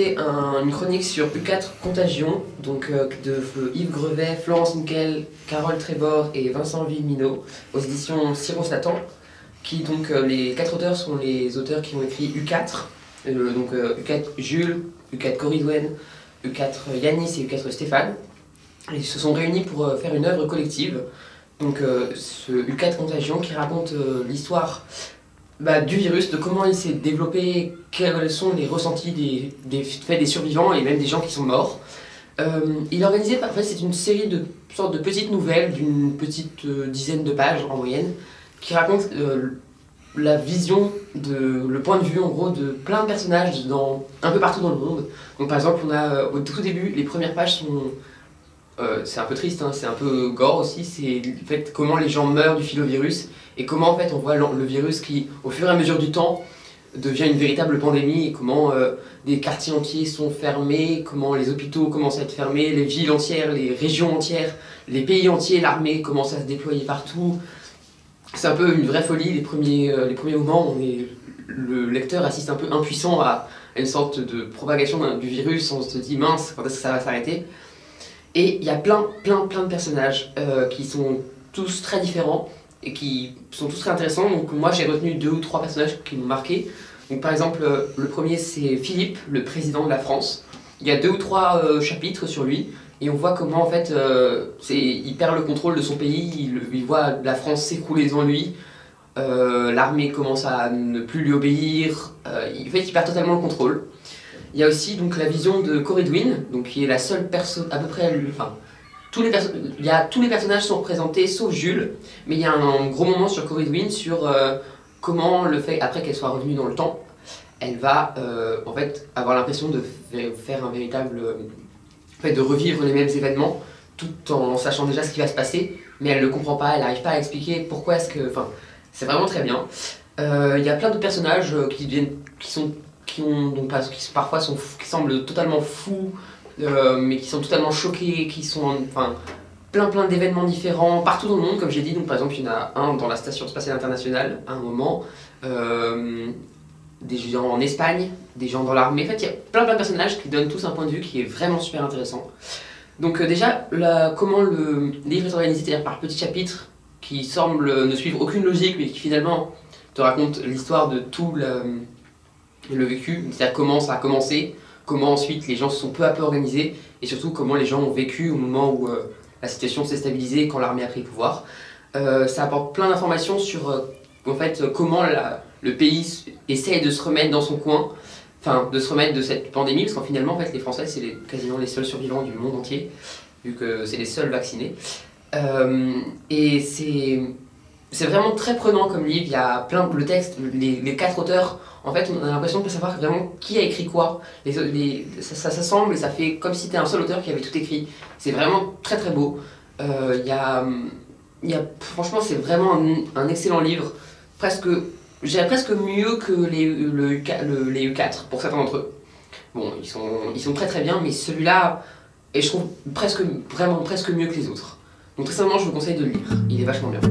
présenter une chronique sur U4 Contagion, donc de Yves Grevet, Florence Nickel, Carole Trébor et Vincent Villeminot, aux éditions Sirop Satan, qui donc les 4 auteurs sont les auteurs qui ont écrit U4, donc U4 Jules, U4 Coridwen, U4 Yanis et U4 Stéphane. Ils se sont réunis pour faire une œuvre collective, donc ce U4 Contagion qui raconte l'histoire du virus, de comment il s'est développé, quels sont les ressentis des survivants et même des gens qui sont morts. Il est organisé, en fait, c'est une série de sortes de petites nouvelles d'une petite dizaine de pages en moyenne, qui raconte la vision, le point de vue en gros de plein de personnages un peu partout dans le monde. Donc par exemple, on a au tout début, les premières pages sont... c'est un peu triste, hein, c'est un peu gore aussi, c'est en fait comment les gens meurent du filovirus et comment en fait on voit le virus qui, au fur et à mesure du temps, devient une véritable pandémie et comment des quartiers entiers sont fermés, comment les hôpitaux commencent à être fermés, les villes entières, les régions entières, les pays entiers, l'armée commence à se déployer partout. C'est un peu une vraie folie, les premiers moments, le lecteur assiste un peu impuissant à une sorte de propagation du virus, on se dit mince, quand est-ce que ça va s'arrêter? Et il y a plein de personnages qui sont tous très différents et qui sont tous très intéressants. Donc moi j'ai retenu 2 ou 3 personnages qui m'ont marqué. Donc par exemple le premier c'est Philippe, le président de la France. Il y a 2 ou 3 chapitres sur lui et on voit comment en fait il perd le contrôle de son pays, il voit la France s'écrouler devant lui. L'armée commence à ne plus lui obéir, en fait il perd totalement le contrôle. Il y a aussi donc la vision de Coridwen, donc qui est la seule personne, à peu près, enfin, tous les personnages sont représentés sauf Jules, mais il y a un gros moment sur Coridwen sur comment le fait, après qu'elle soit revenue dans le temps, elle va en fait avoir l'impression de faire un véritable, en fait, de revivre les mêmes événements, tout en sachant déjà ce qui va se passer, mais elle ne le comprend pas, elle n'arrive pas à expliquer pourquoi est-ce que, enfin, c'est vraiment très bien. Il y a plein de personnages qui parfois qui semblent totalement fous, mais qui sont totalement choqués, qui sont enfin plein d'événements différents partout dans le monde, comme j'ai dit. Donc par exemple il y en a un dans la station spatiale internationale à un moment, des gens en Espagne, des gens dans l'armée. En fait il y a plein de personnages qui donnent tous un point de vue qui est vraiment super intéressant. Donc déjà comment le livre est organisé, c'est-à-dire par petits chapitres qui semblent ne suivre aucune logique, mais qui finalement te racontent l'histoire de tout le vécu, c'est-à-dire comment ça a commencé, comment ensuite les gens se sont peu à peu organisés, et surtout comment les gens ont vécu au moment où la situation s'est stabilisée, quand l'armée a pris le pouvoir. Ça apporte plein d'informations sur en fait, comment le pays essaye de se remettre dans son coin, enfin de se remettre de cette pandémie, parce qu'en finalement en fait, les Français c'est quasiment les seuls survivants du monde entier, vu que c'est les seuls vaccinés. Et c'est vraiment très prenant comme livre, il y a le texte, les 4 auteurs, en fait on a l'impression de ne pas savoir vraiment qui a écrit quoi, ça s'assemble et ça fait comme si c'était un seul auteur qui avait tout écrit. C'est vraiment très beau, franchement c'est vraiment un excellent livre, je dirais presque mieux que les U4 pour certains d'entre eux. Bon, ils sont très bien, mais celui-là, et je trouve vraiment presque mieux que les autres. Donc très simplement je vous conseille de le lire, il est vachement bien.